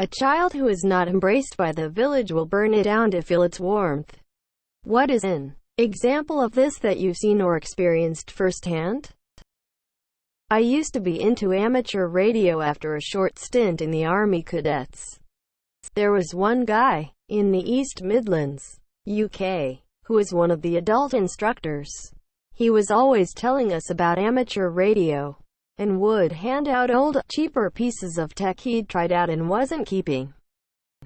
A child who is not embraced by the village will burn it down to feel its warmth. What is an example of this that you've seen or experienced firsthand? I used to be into amateur radio after a short stint in the Army Cadets. There was one guy, in the East Midlands, UK, who was one of the adult instructors. He was always telling us about amateur radio, and would hand out old, cheaper pieces of tech he'd tried out and wasn't keeping.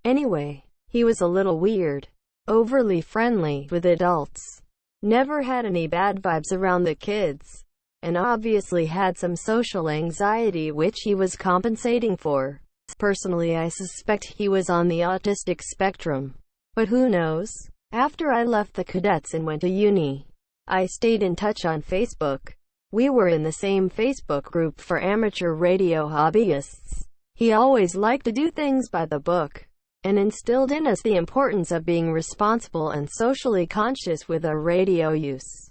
Anyway, he was a little weird, overly friendly with adults, never had any bad vibes around the kids, and obviously had some social anxiety which he was compensating for. Personally, I suspect he was on the autistic spectrum, but who knows? After I left the cadets and went to uni, I stayed in touch on Facebook. We were in the same Facebook group for amateur radio hobbyists. He always liked to do things by the book, and instilled in us the importance of being responsible and socially conscious with our radio use.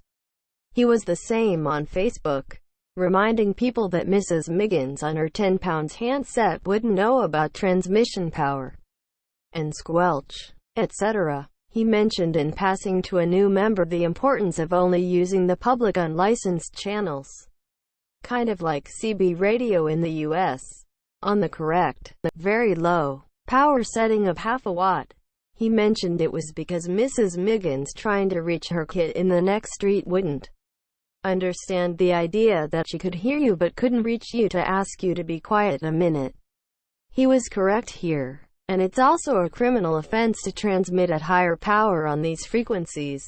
He was the same on Facebook, reminding people that Mrs. Miggins on her £10 handset wouldn't know about transmission power and squelch, etc. He mentioned in passing to a new member the importance of only using the public unlicensed channels, kind of like CB radio in the US, on the correct, very low power setting of half a watt. He mentioned it was because Mrs. Miggins trying to reach her kid in the next street wouldn't understand the idea that she could hear you but couldn't reach you to ask you to be quiet a minute. He was correct here. And it's also a criminal offense to transmit at higher power on these frequencies,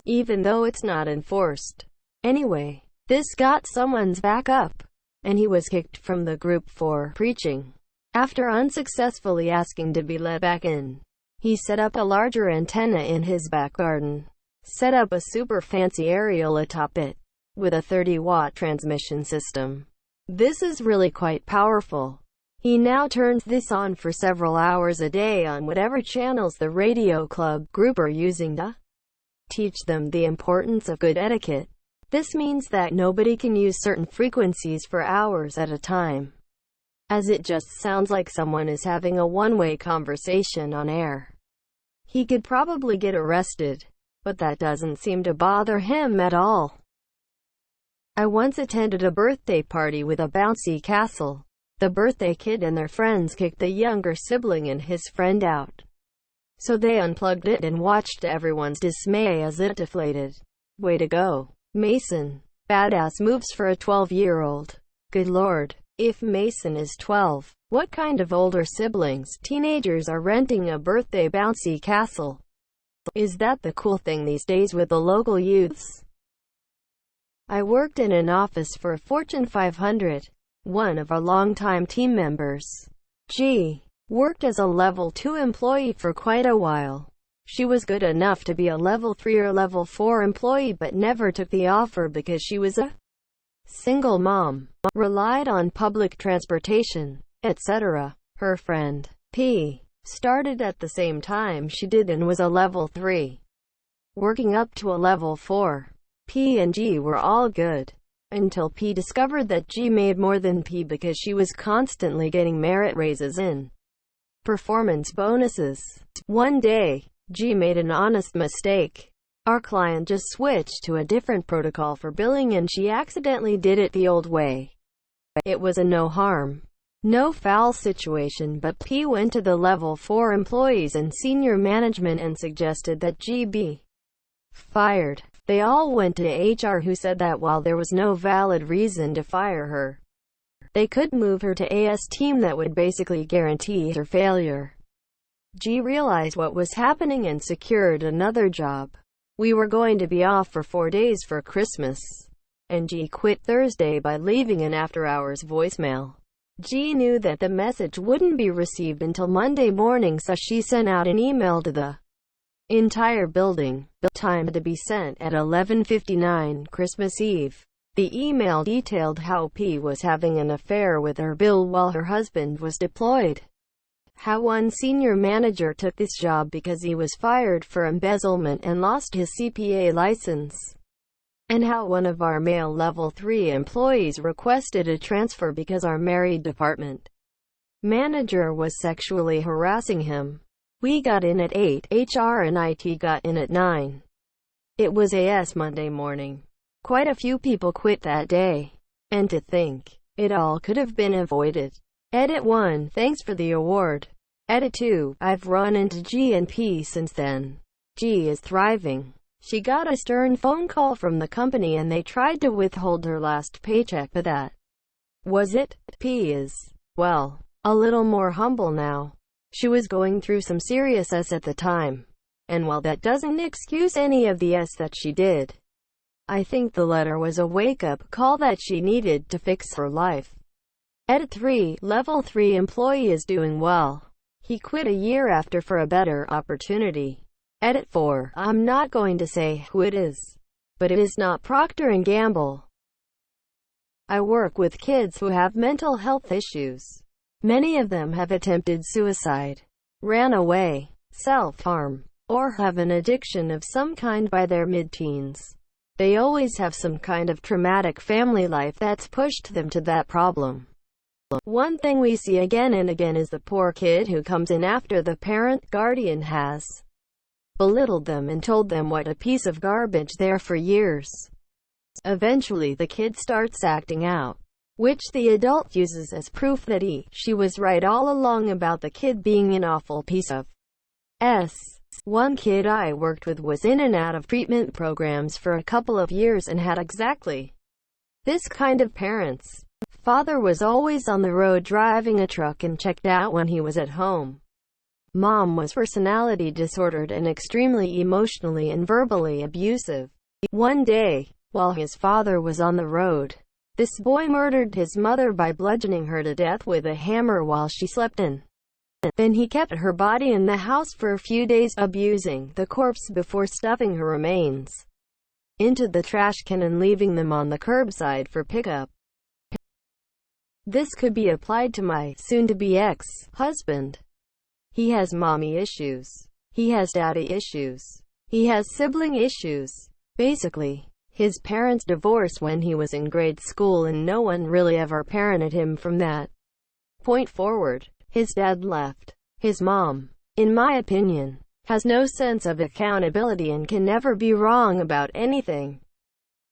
even though it's not enforced. Anyway, this got someone's back up, and he was kicked from the group for preaching. After unsuccessfully asking to be let back in, he set up a larger antenna in his back garden, set up a super fancy aerial atop it, with a 30-watt transmission system. This is really quite powerful. He now turns this on for several hours a day on whatever channels the radio club group are using to teach them the importance of good etiquette. This means that nobody can use certain frequencies for hours at a time, as it just sounds like someone is having a one-way conversation on air. He could probably get arrested, but that doesn't seem to bother him at all. I once attended a birthday party with a bouncy castle. The birthday kid and their friends kicked the younger sibling and his friend out, so they unplugged it and watched everyone's dismay as it deflated. Way to go, Mason. Badass moves for a 12-year-old. Good lord. If Mason is 12, what kind of older siblings, teenagers, are renting a birthday bouncy castle? Is that the cool thing these days with the local youths? I worked in an office for a Fortune 500. One of our longtime team members, G, worked as a level 2 employee for quite a while. She was good enough to be a level 3 or level 4 employee but never took the offer because she was a single mom, relied on public transportation, etc. Her friend, P, started at the same time she did and was a level 3, working up to a level 4. P and G were all good, until P discovered that G made more than P because she was constantly getting merit raises and performance bonuses. One day, G made an honest mistake. Our client just switched to a different protocol for billing and she accidentally did it the old way. It was a no harm, no foul situation, but P went to the level 4 employees and senior management and suggested that G be fired. They all went to HR, who said that while there was no valid reason to fire her, they could move her to AS team that would basically guarantee her failure. G realized what was happening and secured another job. We were going to be off for 4 days for Christmas, and G quit Thursday by leaving an after-hours voicemail. G knew that the message wouldn't be received until Monday morning, so she sent out an email to the entire building. Time to be sent at 11:59 Christmas Eve. The email detailed how P was having an affair with her Bill while her husband was deployed, how one senior manager took this job because he was fired for embezzlement and lost his CPA license, and how one of our male level 3 employees requested a transfer because our married department Manager was sexually harassing him. We got in at 8, HR and IT got in at 9. It was AS Monday morning. Quite a few people quit that day. And to think, it all could have been avoided. Edit 1, thanks for the award. Edit 2, I've run into G and P since then. G is thriving. She got a stern phone call from the company and they tried to withhold her last paycheck, but that was it. P is, well, a little more humble now. She was going through some serious S at the time. And while that doesn't excuse any of the S that she did, I think the letter was a wake-up call that she needed to fix her life. Edit 3, Level 3 employee is doing well. He quit a year after for a better opportunity. Edit 4, I'm not going to say who it is, but it is not Procter & Gamble. I work with kids who have mental health issues. Many of them have attempted suicide, ran away, self-harm, or have an addiction of some kind by their mid-teens. They always have some kind of traumatic family life that's pushed them to that problem. One thing we see again and again is the poor kid who comes in after the parent guardian has belittled them and told them what a piece of garbage they're for years. Eventually the kid starts acting out, which the adult uses as proof that she was right all along about the kid being an awful piece of S. One kid I worked with was in and out of treatment programs for a couple of years and had exactly this kind of parents. Father was always on the road driving a truck and checked out when he was at home. Mom was personality disordered and extremely emotionally and verbally abusive. One day, while his father was on the road, this boy murdered his mother by bludgeoning her to death with a hammer while she slept in. Then he kept her body in the house for a few days, abusing the corpse before stuffing her remains into the trash can and leaving them on the curbside for pickup. This could be applied to my soon-to-be ex-husband. He has mommy issues. He has daddy issues. He has sibling issues. Basically, his parents divorced when he was in grade school and no one really ever parented him from that point forward. His dad left. His mom, in my opinion, has no sense of accountability and can never be wrong about anything.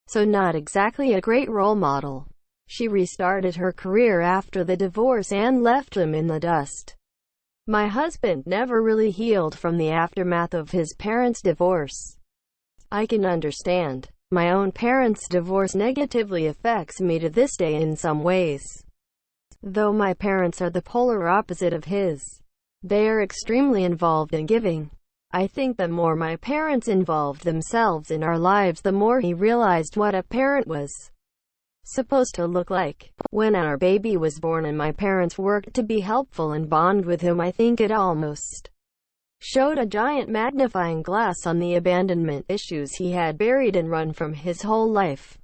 So not exactly a great role model. She restarted her career after the divorce and left him in the dust. My husband never really healed from the aftermath of his parents' divorce. I can understand. My own parents' divorce negatively affects me to this day in some ways. Though my parents are the polar opposite of his. They are extremely involved in giving. I think the more my parents involved themselves in our lives, the more he realized what a parent was supposed to look like. When our baby was born and my parents worked to be helpful and bond with him, I think it almost showed a giant magnifying glass on the abandonment issues he had buried and run from his whole life.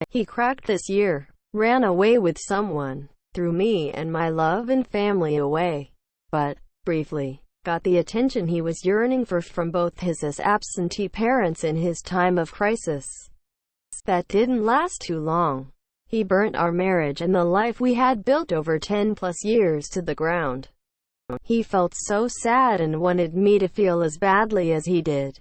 He cracked this year, ran away with someone, threw me and my love and family away, but, briefly, got the attention he was yearning for from both his absentee parents in his time of crisis. That didn't last too long. He burnt our marriage and the life we had built over 10+ years to the ground. He felt so sad and wanted me to feel as badly as he did.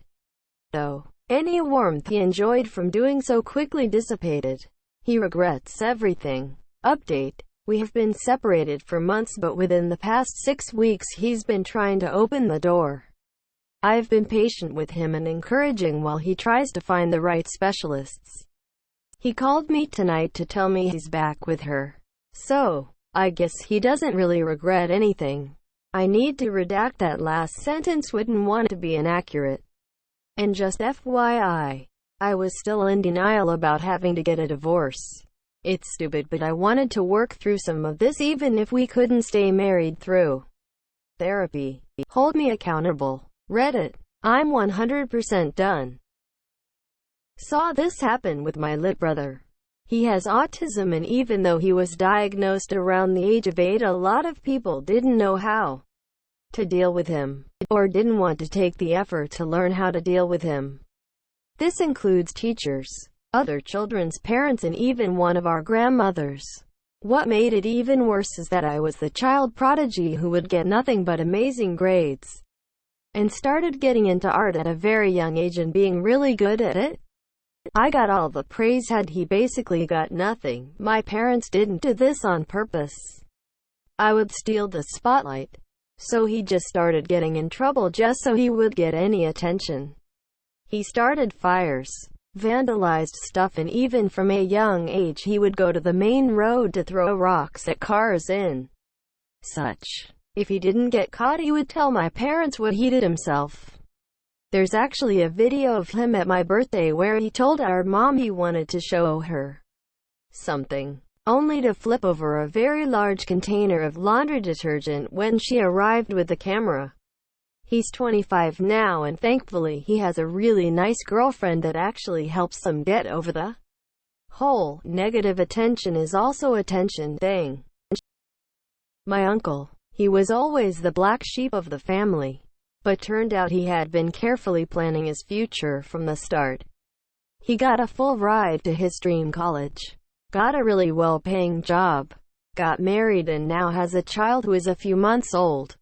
Though, any warmth he enjoyed from doing so quickly dissipated. He regrets everything. Update. We have been separated for months, but within the past 6 weeks he's been trying to open the door. I've been patient with him and encouraging while he tries to find the right specialists. He called me tonight to tell me he's back with her. So, I guess he doesn't really regret anything. I need to redact that last sentence, wouldn't want it to be inaccurate. And just FYI, I was still in denial about having to get a divorce. It's stupid, but I wanted to work through some of this even if we couldn't stay married through therapy. Hold me accountable. Reddit. I'm 100% done. Saw this happen with my lit brother. He has autism, and even though he was diagnosed around the age of 8, a lot of people didn't know how to deal with him, or didn't want to take the effort to learn how to deal with him. This includes teachers, other children's parents, and even one of our grandmothers. What made it even worse is that I was the child prodigy who would get nothing but amazing grades, and started getting into art at a very young age and being really good at it. I got all the praise and he basically got nothing. My parents didn't do this on purpose. I would steal the spotlight. So he just started getting in trouble just so he would get any attention. He started fires, vandalized stuff, and even from a young age he would go to the main road to throw rocks at cars and such. If he didn't get caught, he would tell my parents what he did himself. There's actually a video of him at my birthday where he told our mom he wanted to show her something, only to flip over a very large container of laundry detergent when she arrived with the camera. He's 25 now, and thankfully he has a really nice girlfriend that actually helps him get over the whole negative attention is also attention thing. My uncle. He was always the black sheep of the family, but turned out he had been carefully planning his future from the start. He got a full ride to his dream college, got a really well-paying job, got married, and now has a child who is a few months old.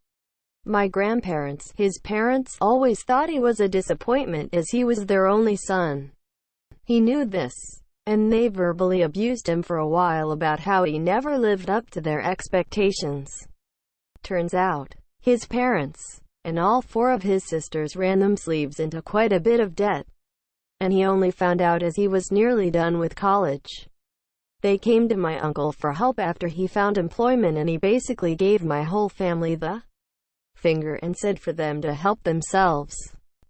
My grandparents, his parents, always thought he was a disappointment as he was their only son. He knew this, and they verbally abused him for a while about how he never lived up to their expectations. Turns out, his parents, and all four of his sisters ran themselves into quite a bit of debt, and he only found out as he was nearly done with college. They came to my uncle for help after he found employment, and he basically gave my whole family the finger and said for them to help themselves.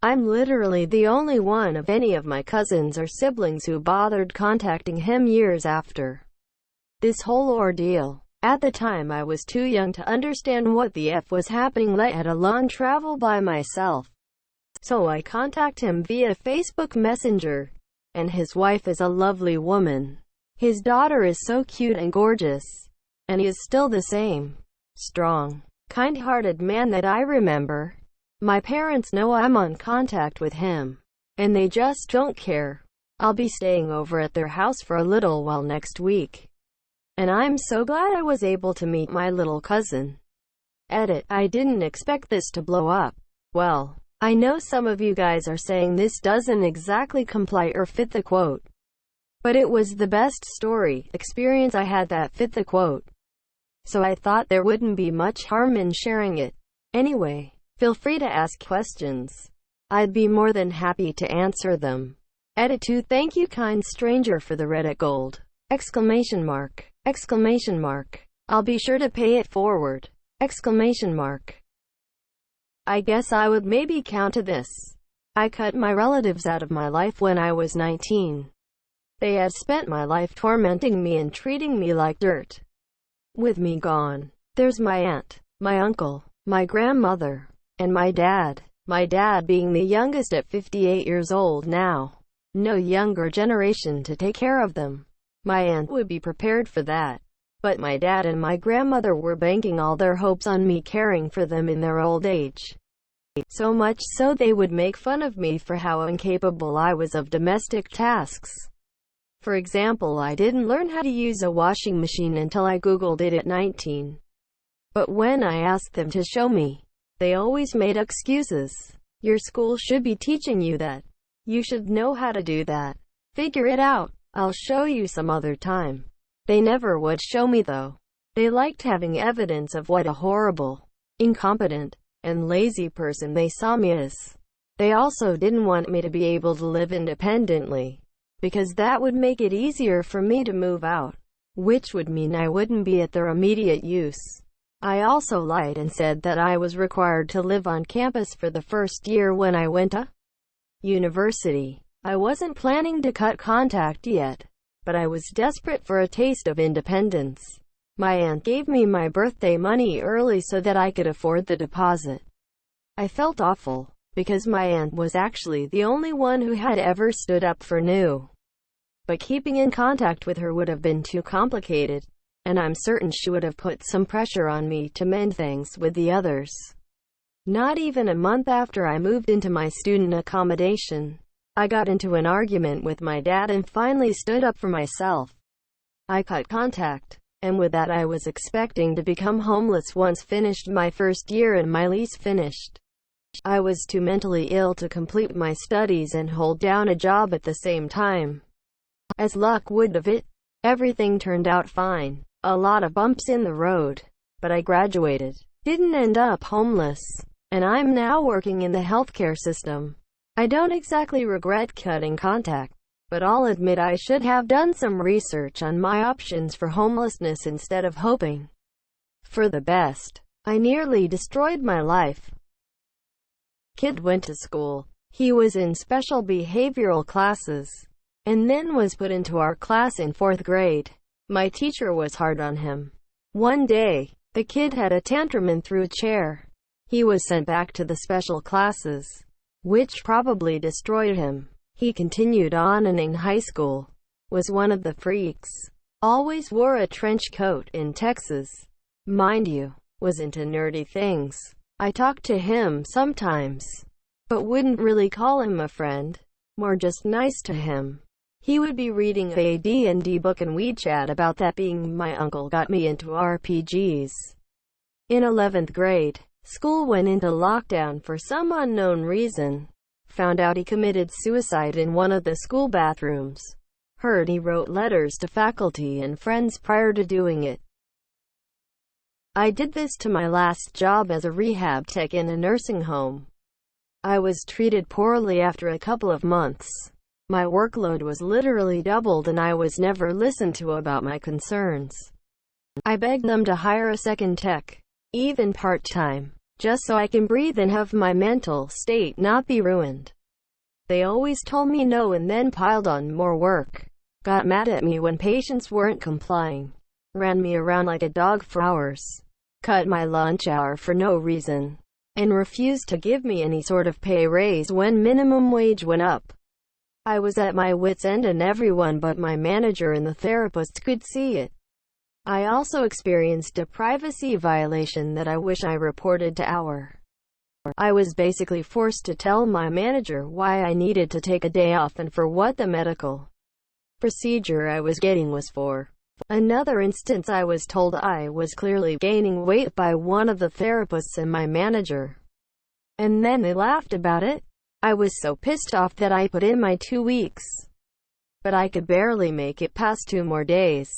I'm literally the only one of any of my cousins or siblings who bothered contacting him years after this whole ordeal. At the time I was too young to understand what the F was happening, let alone travel by myself. So I contact him via Facebook Messenger, and his wife is a lovely woman. His daughter is so cute and gorgeous, and he is still the same strong, kind-hearted man that I remember. My parents know I'm on contact with him, and they just don't care. I'll be staying over at their house for a little while next week, and I'm so glad I was able to meet my little cousin. Edit. I didn't expect this to blow up. Well, I know some of you guys are saying this doesn't exactly comply or fit the quote, but it was the best experience I had that fit the quote, so I thought there wouldn't be much harm in sharing it. Anyway, feel free to ask questions. I'd be more than happy to answer them. Edit 2. Thank you, kind stranger, for the Reddit gold! Exclamation mark. Exclamation mark. I'll be sure to pay it forward! Exclamation mark. I guess I would maybe count to this. I cut my relatives out of my life when I was 19. They had spent my life tormenting me and treating me like dirt. With me gone, there's my aunt, my uncle, my grandmother, and my dad. My dad being the youngest at 58 years old now. No younger generation to take care of them. My aunt would be prepared for that. But my dad and my grandmother were banking all their hopes on me caring for them in their old age. So much so they would make fun of me for how incapable I was of domestic tasks. For example, I didn't learn how to use a washing machine until I Googled it at 19. But when I asked them to show me, they always made excuses. Your school should be teaching you that. You should know how to do that. Figure it out. I'll show you some other time. They never would show me though. They liked having evidence of what a horrible, incompetent, and lazy person they saw me as. They also didn't want me to be able to live independently, because that would make it easier for me to move out, which would mean I wouldn't be at their immediate use. I also lied and said that I was required to live on campus for the first year when I went to university. I wasn't planning to cut contact yet, but I was desperate for a taste of independence. My aunt gave me my birthday money early so that I could afford the deposit. I felt awful, because my aunt was actually the only one who had ever stood up for new. But keeping in contact with her would have been too complicated, and I'm certain she would have put some pressure on me to mend things with the others. Not even a month after I moved into my student accommodation, I got into an argument with my dad and finally stood up for myself. I cut contact. And with that I was expecting to become homeless once finished my first year and my lease finished. I was too mentally ill to complete my studies and hold down a job at the same time. As luck would have it, everything turned out fine. A lot of bumps in the road, but I graduated, didn't end up homeless, and I'm now working in the healthcare system. I don't exactly regret cutting contact, but I'll admit I should have done some research on my options for homelessness instead of hoping for the best. I nearly destroyed my life. Kid went to school. He was in special behavioral classes, and then was put into our class in 4th grade. My teacher was hard on him. One day, the kid had a tantrum and threw a chair. He was sent back to the special classes, which probably destroyed him. He continued on and in high school was one of the freaks. Always wore a trench coat in Texas. Mind you, was into nerdy things. I talked to him sometimes, but wouldn't really call him a friend, more just nice to him. He would be reading a D&D book and we'd chat about that. Being my uncle got me into RPGs. In 11th grade, school went into lockdown for some unknown reason. Found out he committed suicide in one of the school bathrooms. Heard he wrote letters to faculty and friends prior to doing it. I did this to my last job as a rehab tech in a nursing home. I was treated poorly after a couple of months. My workload was literally doubled and I was never listened to about my concerns. I begged them to hire a second tech, even part-time, just so I can breathe and have my mental state not be ruined. They always told me no and then piled on more work. Got mad at me when patients weren't complying. Ran me around like a dog for hours. Cut my lunch hour for no reason. And refused to give me any sort of pay raise when minimum wage went up. I was at my wit's end and everyone but my manager and the therapist could see it. I also experienced a privacy violation that I wish I reported to our. I was basically forced to tell my manager why I needed to take a day off and for what the medical procedure I was getting was for. Another instance, I was told I was clearly gaining weight by one of the therapists and my manager. And then they laughed about it. I was so pissed off that I put in my 2 weeks. But I could barely make it past 2 more days.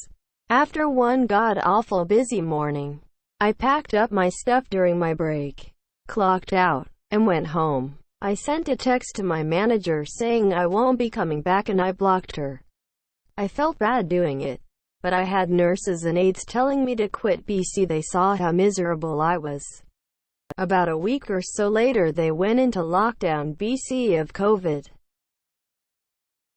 After one god-awful busy morning, I packed up my stuff during my break, clocked out, and went home. I sent a text to my manager saying I won't be coming back and I blocked her. I felt bad doing it, but I had nurses and aides telling me to quit BC. They saw how miserable I was. About a week or so later they went into lockdown BC of COVID.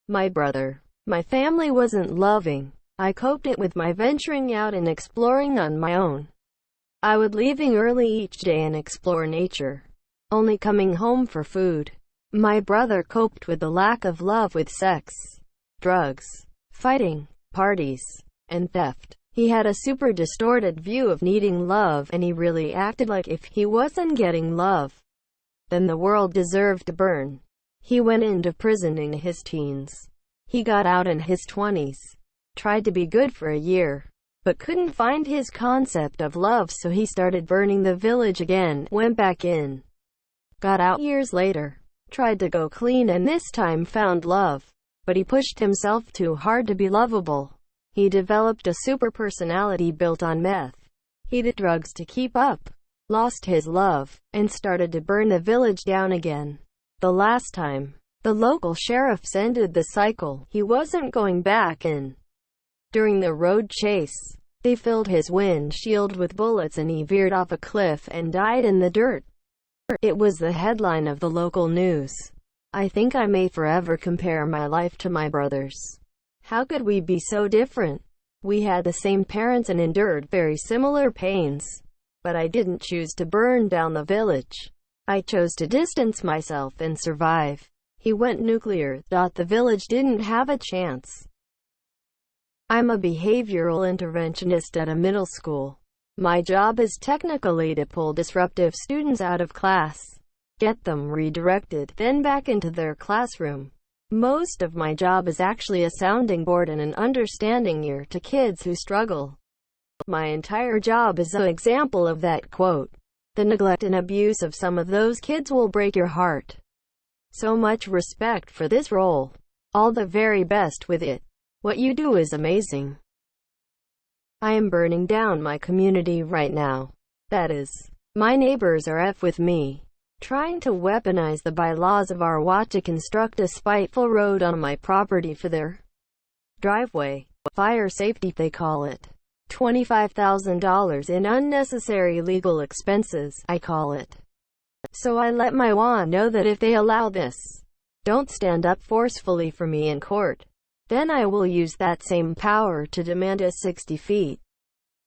My brother, my family wasn't loving. I coped it with my venturing out and exploring on my own. I would leaving early each day and explore nature, only coming home for food. My brother coped with the lack of love with sex, drugs, fighting, parties, and theft. He had a super distorted view of needing love and he really acted like if he wasn't getting love, then the world deserved to burn. He went into prison in his teens. He got out in his 20s. Tried to be good for a year, but couldn't find his concept of love, so he started burning the village again, went back in. Got out years later, tried to go clean and this time found love, but he pushed himself too hard to be lovable. He developed a super personality built on meth. He did drugs to keep up, lost his love, and started to burn the village down again. The last time, the local sheriffs ended the cycle. He wasn't going back in. During the road chase, they filled his windshield with bullets and he veered off a cliff and died in the dirt. It was the headline of the local news. I think I may forever compare my life to my brother's. How could we be so different? We had the same parents and endured very similar pains. But I didn't choose to burn down the village. I chose to distance myself and survive. He went nuclear. The village didn't have a chance. I'm a behavioral interventionist at a middle school. My job is technically to pull disruptive students out of class, get them redirected, then back into their classroom. Most of my job is actually a sounding board and an understanding ear to kids who struggle. My entire job is an example of that quote. The neglect and abuse of some of those kids will break your heart. So much respect for this role. All the very best with it. What you do is amazing. I am burning down my community right now. That is, my neighbors are F with me, trying to weaponize the bylaws of our WA to construct a spiteful road on my property for their driveway. Fire safety they call it. $25,000 in unnecessary legal expenses, I call it. So I let my WA know that if they allow this, don't stand up forcefully for me in court, then I will use that same power to demand a 60 feet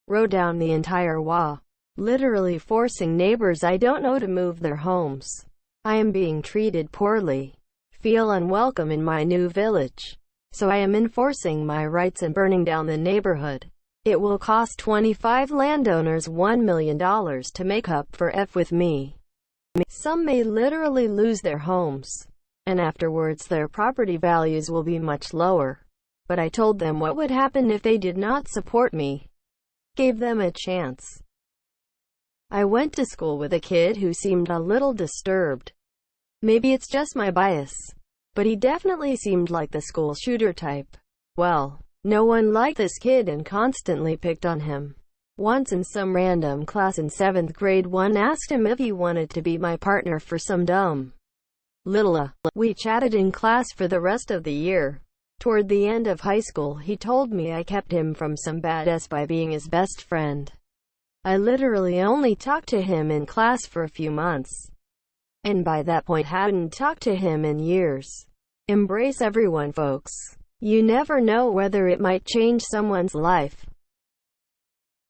road down the entire WA, literally forcing neighbors I don't know to move their homes. I am being treated poorly, feel unwelcome in my new village, so I am enforcing my rights and burning down the neighborhood. It will cost 25 landowners $1 million to make up for F with me. Some may literally lose their homes, and afterwards their property values will be much lower. But I told them what would happen if they did not support me. Gave them a chance. I went to school with a kid who seemed a little disturbed. Maybe it's just my bias, but he definitely seemed like the school shooter type. Well, no one liked this kid and constantly picked on him. Once in some random class in 7th grade, one asked him if he wanted to be my partner for some dumb little. We chatted in class for the rest of the year. Toward the end of high school, he told me I kept him from some bad S by being his best friend. I literally only talked to him in class for a few months, and by that point hadn't talked to him in years. Embrace everyone, folks. You never know whether it might change someone's life.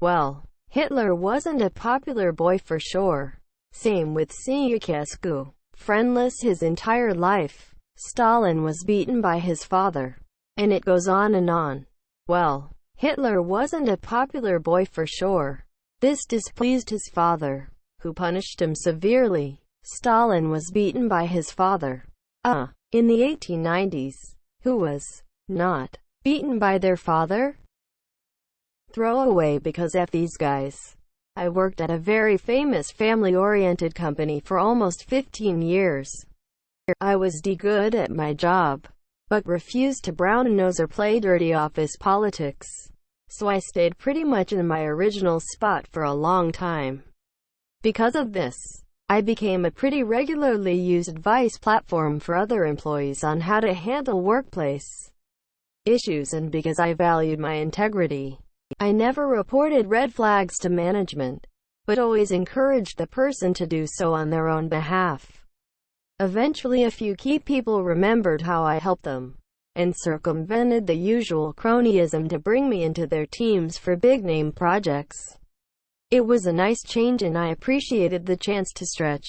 Well, Hitler wasn't a popular boy for sure. Same with Ceausescu. Friendless his entire life. Stalin was beaten by his father. And it goes on and on. Well, Hitler wasn't a popular boy for sure. This displeased his father, who punished him severely. Stalin was beaten by his father. In the 1890s, who was not beaten by their father? Throw away because F these guys. I worked at a very famous family-oriented company for almost 15 years. I was good at my job, but refused to brown nose or play dirty office politics. So I stayed pretty much in my original spot for a long time. Because of this, I became a pretty regularly used advice platform for other employees on how to handle workplace issues, and because I valued my integrity, I never reported red flags to management, but always encouraged the person to do so on their own behalf. Eventually a few key people remembered how I helped them, and circumvented the usual cronyism to bring me into their teams for big-name projects. It was a nice change and I appreciated the chance to stretch.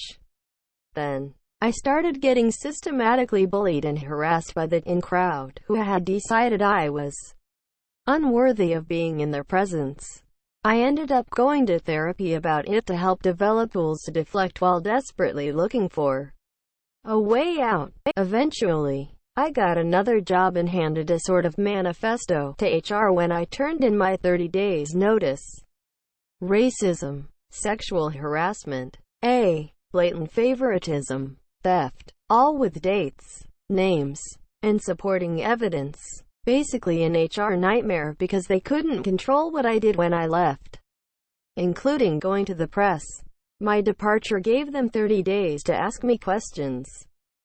Then, I started getting systematically bullied and harassed by the in-crowd who had decided I was unworthy of being in their presence. I ended up going to therapy about it to help develop tools to deflect while desperately looking for a way out. Eventually, I got another job and handed a sort of manifesto to HR when I turned in my 30 days notice. Racism, sexual harassment, blatant favoritism, theft, all with dates, names, and supporting evidence. Basically an HR nightmare because they couldn't control what I did when I left, including going to the press. My departure gave them 30 days to ask me questions,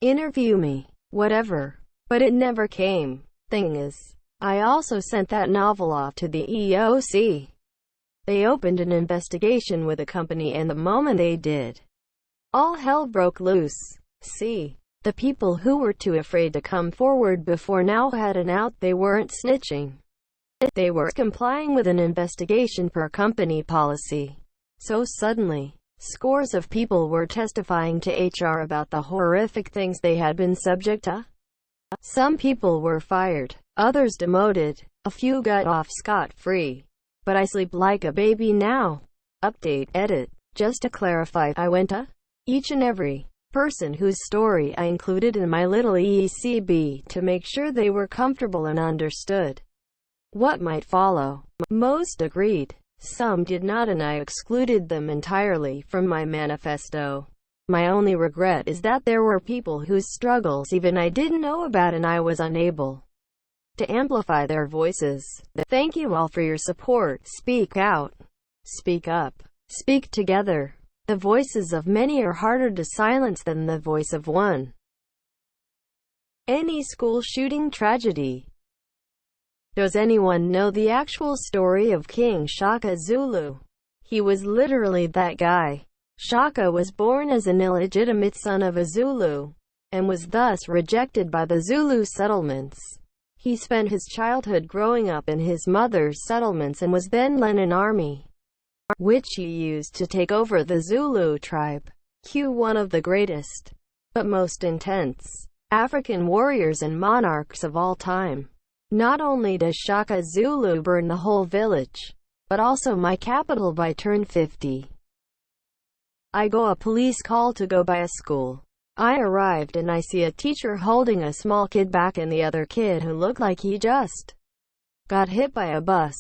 interview me, whatever. But it never came. Thing is, I also sent that novel off to the EOC. They opened an investigation with the company, and the moment they did, all hell broke loose. See, the people who were too afraid to come forward before now had an out. They weren't snitching. They were complying with an investigation per company policy. So suddenly, scores of people were testifying to HR about the horrific things they had been subject to. Some people were fired, others demoted, a few got off scot-free. But I sleep like a baby now. Update, edit. Just to clarify, I went to each and every person whose story I included in my little ECB to make sure they were comfortable and understood what might follow. Most agreed. Some did not, and I excluded them entirely from my manifesto. My only regret is that there were people whose struggles even I didn't know about, and I was unable to amplify their voices. Thank you all for your support. Speak out. Speak up. Speak together. The voices of many are harder to silence than the voice of one. Any school shooting tragedy. Does anyone know the actual story of King Shaka Zulu? He was literally that guy. Shaka was born as an illegitimate son of a Zulu, and was thus rejected by the Zulu settlements. He spent his childhood growing up in his mother's settlements and was then lent an army, which he used to take over the Zulu tribe. One of the greatest, but most intense, African warriors and monarchs of all time. Not only does Shaka Zulu burn the whole village, but also my capital by turn 50. I go a police call to go by a school. I arrived and I see a teacher holding a small kid back and the other kid who looked like he just got hit by a bus.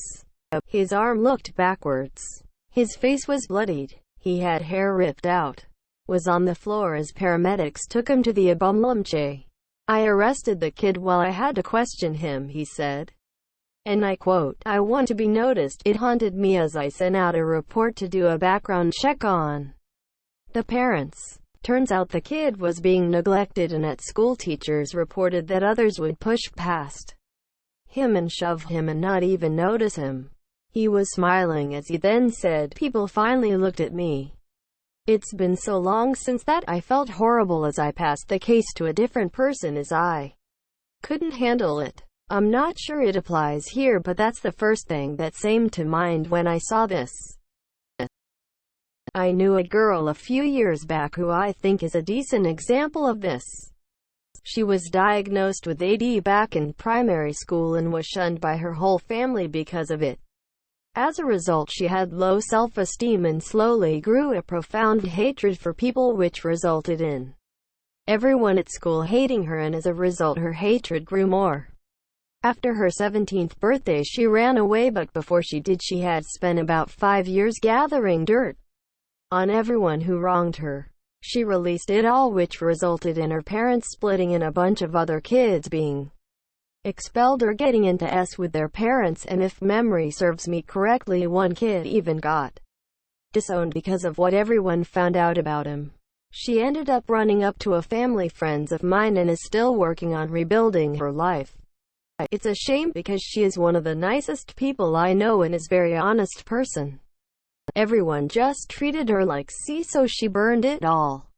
His arm looked backwards. His face was bloodied. He had hair ripped out. Was on the floor as paramedics took him to the Abumlumche. I arrested the kid while I had to question him, he said. And I quote, "I want to be noticed." It haunted me as I sent out a report to do a background check on the parents. Turns out the kid was being neglected, and at school teachers reported that others would push past him and shove him and not even notice him. He was smiling as he then said, "People finally looked at me. It's been so long since that. I felt horrible as I passed the case to a different person as I couldn't handle it." I'm not sure it applies here, but that's the first thing that came to mind when I saw this. I knew a girl a few years back who I think is a decent example of this. She was diagnosed with AD back in primary school and was shunned by her whole family because of it. As a result, she had low self-esteem and slowly grew a profound hatred for people, which resulted in everyone at school hating her, and as a result her hatred grew more. After her 17th birthday she ran away, but before she did she had spent about 5 years gathering dirt on everyone who wronged her. She released it all, which resulted in her parents splitting and a bunch of other kids being expelled or getting into S with their parents, and if memory serves me correctly, one kid even got disowned because of what everyone found out about him. She ended up running up to a family friends of mine and is still working on rebuilding her life. It's a shame because she is one of the nicest people I know and is a very honest person. Everyone just treated her like C, so she burned it all.